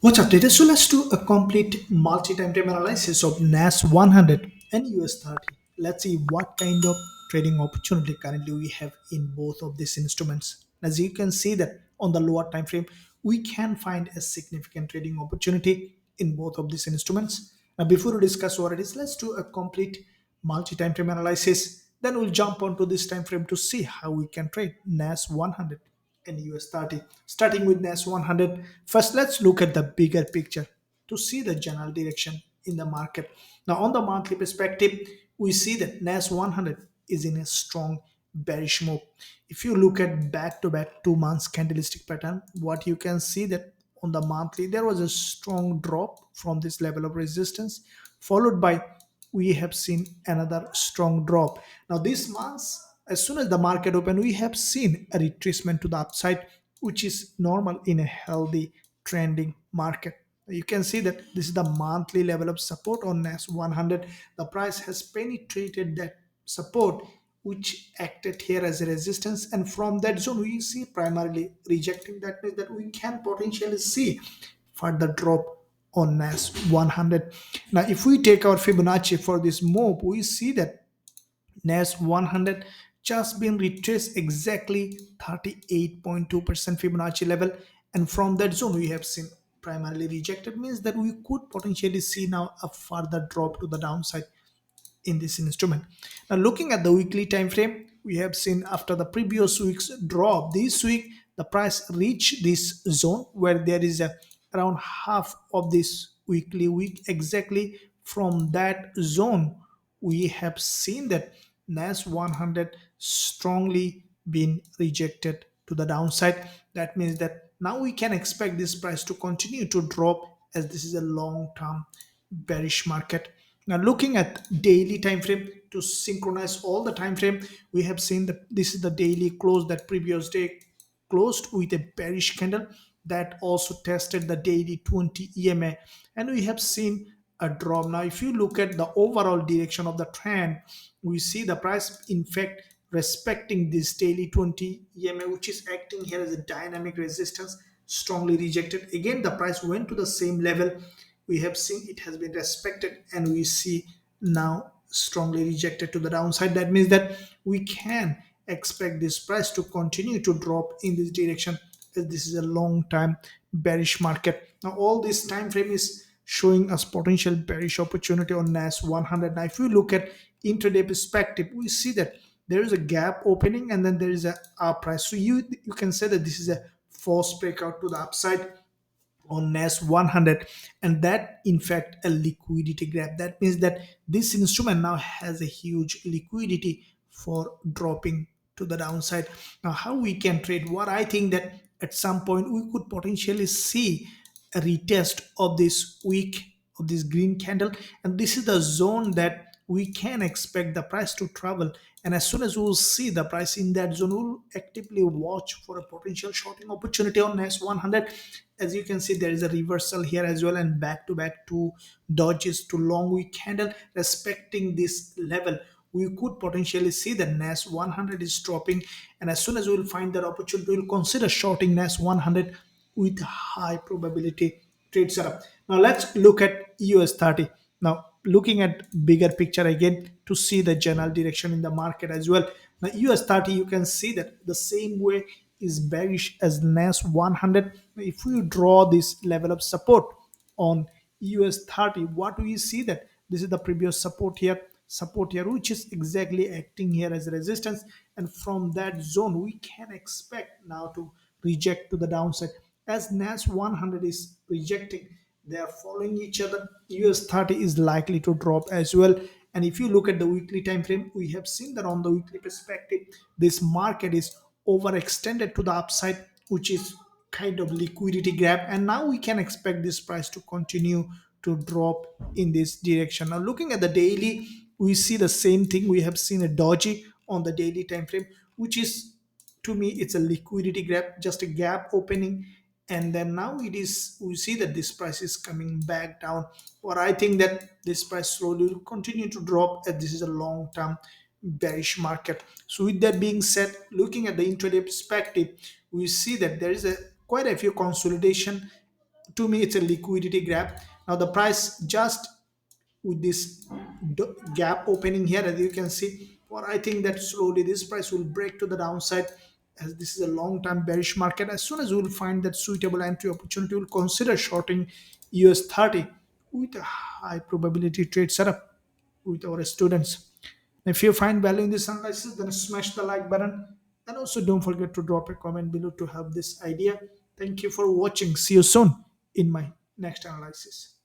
What's up, data? So let's do a complete multi-time frame analysis of NAS 100 and US30. Let's see what kind of trading opportunity currently we have in both of these instruments. As you can see that on the lower time frame, we can find a significant trading opportunity in both of these instruments. Now, before we discuss what it is, let's do a complete multi-time frame analysis. Then we'll jump onto this time frame to see how we can trade NAS 100 and US30. Starting with NAS 100, first let's look at the bigger picture to see the general direction in the market. Now, on the monthly perspective, we see that NAS 100 is in a strong bearish move. If you look at back to back 2 months candlestick pattern, what you can see that on the monthly there was a strong drop from this level of resistance, followed by we have seen another strong drop. Now, this month, as soon as the market opened, we have seen a retracement to the upside, which is normal in a healthy trending market. You can see that this is the monthly level of support on NAS 100. The price has penetrated that support, which acted here as a resistance, and from that zone we see primarily rejecting. That means that we can potentially see further drop on NAS 100. Now, if we take our Fibonacci for this move, we see that NAS 100 just been retraced exactly 38.2% Fibonacci level, and from that zone we have seen primarily rejected, means that we could potentially see now a further drop to the downside in this instrument. Now, looking at the weekly time frame, we have seen after the previous week's drop, this week the price reached this zone where there is a around half of this weekly week. Exactly from that zone, we have seen that NAS 100 strongly been rejected to the downside. That means that now we can expect this price to continue to drop, as this is a long term bearish market. Now, looking at daily time frame to synchronize all the time frame, we have seen that this is the daily close that previous day closed with a bearish candle that also tested the daily 20 EMA, and we have seen a drop. Now, if you look at the overall direction of the trend, we see the price in fact respecting this daily 20 EMA, which is acting here as a dynamic resistance, strongly rejected. Again, the price went to the same level. We have seen it has been respected, and we see now strongly rejected to the downside. That means that we can expect this price to continue to drop in this direction, as this is a long time bearish market. Now, all this time frame is showing us potential bearish opportunity on NAS 100. Now, if we look at intraday perspective, we see that there is a gap opening and then there is a up price. So you can say that this is a false breakout to the upside on NAS 100, and that in fact a liquidity grab. That means that this instrument now has a huge liquidity for dropping to the downside. Now, how we can trade? What I think that at some point we could potentially see a retest of this week of this green candle, and this is the zone that we can expect the price to travel. And as soon as we will see the price in that zone, we'll actively watch for a potential shorting opportunity on NAS 100. As you can see, there is a reversal here as well, and back to back two dodges to long week candle respecting this level. We could potentially see that NAS 100 is dropping, and as soon as we will find that opportunity, we will consider shorting NAS 100 with high probability trade setup. Now, let's look at US30. Now, looking at bigger picture again to see the general direction in the market as well. Now, US30, you can see that the same way is bearish as NAS 100. If we draw this level of support on US30, what we see that this is the previous support here, which is exactly acting here as resistance, and from that zone we can expect now to reject to the downside. As NAS 100 is rejecting, they are following each other. US30 is likely to drop as well. And if you look at the weekly time frame, we have seen that on the weekly perspective, this market is overextended to the upside, which is kind of liquidity grab. And now we can expect this price to continue to drop in this direction. Now, looking at the daily, we see the same thing. We have seen a doji on the daily time frame, which is, to me, it's a liquidity grab, just a gap opening, and then now it is, we see that this price is coming back down, or I think that this price slowly will continue to drop, as this is a long term bearish market. So with that being said, looking at the intraday perspective, we see that there is a quite a few consolidation to me it's a liquidity grab. Now the price just with this gap opening here, as you can see, or I think that slowly this price will break to the downside, as this is a long term bearish market. As soon as we will find that suitable entry opportunity, we'll consider shorting US30 with a high probability trade setup with our students. If you find value in this analysis, then smash the like button, and also don't forget to drop a comment below to help this idea. Thank you for watching. See you soon in my next analysis.